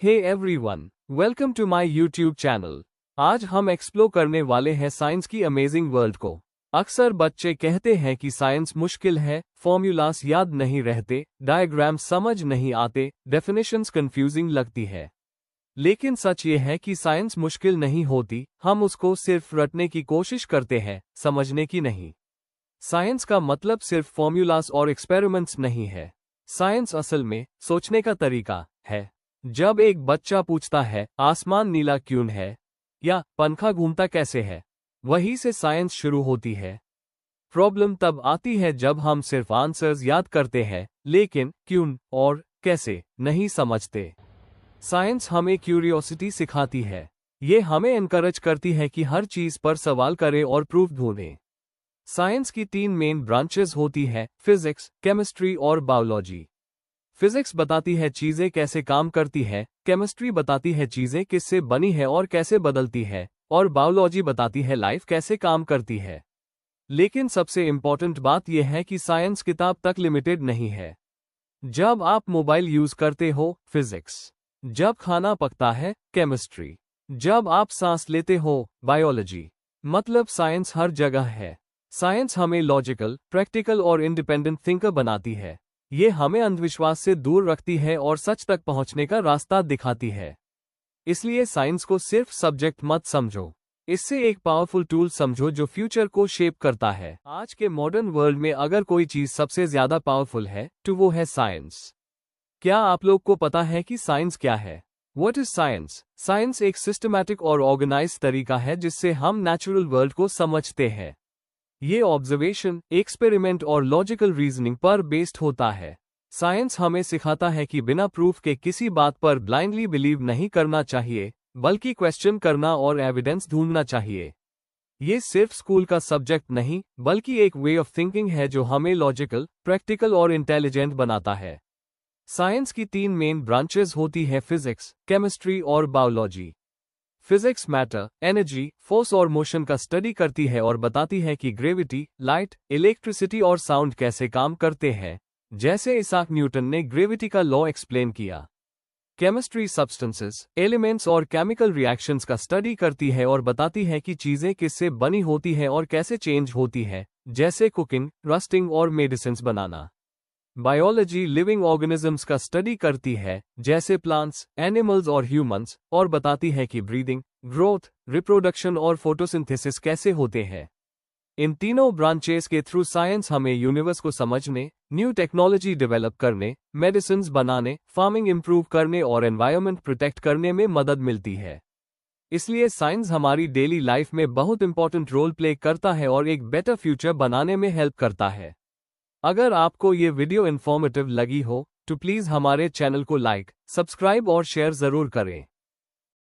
Hey everyone, welcome to my YouTube channel. आज हम explore करने वाले हैं साइंस की अमेजिंग वर्ल्ड को। अक्सर बच्चे कहते हैं कि साइंस मुश्किल है, फॉर्मूलास याद नहीं रहते, डायग्राम्स समझ नहीं आते, डेफिनेशंस कंफ्यूजिंग लगती है। लेकिन सच ये है कि साइंस मुश्किल नहीं होती, हम उसको सिर्फ रटने की कोशिश करते हैं, समझने की नहीं। साइंस का मतलब सिर्फ फॉर्मूलास और एक्सपेरिमेंट्स नहीं है। साइंस असल में सोचने का तरीका है। जब एक बच्चा पूछता है आसमान नीला क्यों है या पंखा घूमता कैसे है, वहीं से साइंस शुरू होती है। प्रॉब्लम तब आती है जब हम सिर्फ आंसर्स याद करते हैं लेकिन क्यों और कैसे नहीं समझते। साइंस हमें क्यूरियोसिटी सिखाती है। ये हमें एनकरेज करती है कि हर चीज पर सवाल करें और प्रूफ ढूंढें। साइंस की 3 मेन ब्रांचेस होती है, फिजिक्स, केमिस्ट्री और बायोलॉजी। फिजिक्स बताती है चीजें कैसे काम करती है, केमिस्ट्री बताती है चीजें किससे बनी है और कैसे बदलती है, और बायोलॉजी बताती है लाइफ कैसे काम करती है। लेकिन सबसे इंपॉर्टेंट बात यह है कि साइंस किताब तक लिमिटेड नहीं है। जब आप मोबाइल यूज करते हो, फिजिक्स। जब खाना पकता है, केमिस्ट्री। जब आप सांस लेते हो, बायोलॉजी। मतलब साइंस हर जगह है। साइंस हमें लॉजिकल, प्रैक्टिकल और इंडिपेंडेंट थिंकर बनाती है। ये हमें अंधविश्वास से दूर रखती है और सच तक पहुंचने का रास्ता दिखाती है। इसलिए साइंस को सिर्फ सब्जेक्ट मत समझो, इससे एक पावरफुल टूल समझो जो फ्यूचर को शेप करता है। आज के मॉडर्न वर्ल्ड में अगर कोई चीज सबसे ज्यादा पावरफुल है तो वो है साइंस। क्या आप लोग को पता है कि साइंस क्या है? What is science? साइंस एक सिस्टमैटिक और ऑर्गेनाइज तरीका है जिससे हम नेचुरल वर्ल्ड को समझते हैं। ये ऑब्जर्वेशन, एक्सपेरिमेंट और लॉजिकल रीजनिंग पर बेस्ड होता है। साइंस हमें सिखाता है कि बिना प्रूफ के किसी बात पर ब्लाइंडली बिलीव नहीं करना चाहिए, बल्कि क्वेश्चन करना और एविडेंस ढूंढना चाहिए। ये सिर्फ स्कूल का सब्जेक्ट नहीं, बल्कि एक वे ऑफ थिंकिंग है जो हमें लॉजिकल, प्रैक्टिकल और इंटेलिजेंट बनाता है। साइंस की 3 मेन ब्रांचेस होती है, फिजिक्स, केमिस्ट्री और biology. Physics matter, energy, force और मोशन का स्टडी करती है और बताती है कि ग्रेविटी, लाइट, इलेक्ट्रिसिटी और साउंड कैसे काम करते हैं, जैसे इसाक न्यूटन ने ग्रेविटी का लॉ एक्सप्लेन किया। केमिस्ट्री सब्सटेंसेस, एलिमेंट्स और केमिकल रिएक्शंस का स्टडी करती है और बताती है कि चीजें किससे बनी होती हैं और कैसे चेंज होती है, जैसे कुकिंग, रस्टिंग और मेडिसिन्स बनाना। बायोलॉजी लिविंग ऑर्गेनिजम्स का स्टडी करती है, जैसे प्लांट्स, एनिमल्स और ह्यूमंस, और बताती है कि ब्रीदिंग, ग्रोथ, रिप्रोडक्शन और फोटोसिंथेसिस कैसे होते हैं। इन तीनों ब्रांचेस के थ्रू साइंस हमें यूनिवर्स को समझने, न्यू टेक्नोलॉजी डेवलप करने, मेडिसिन्स बनाने, फार्मिंग इंप्रूव करने और एनवायरनमेंट प्रोटेक्ट करने में मदद मिलती है। इसलिए साइंस हमारी डेली लाइफ में बहुत इंपॉर्टेंट रोल प्ले करता है और एक बेटर फ्यूचर बनाने में हेल्प करता है। अगर आपको ये वीडियो इन्फॉर्मेटिव लगी हो तो प्लीज़ हमारे चैनल को लाइक, सब्सक्राइब और शेयर ज़रूर करें।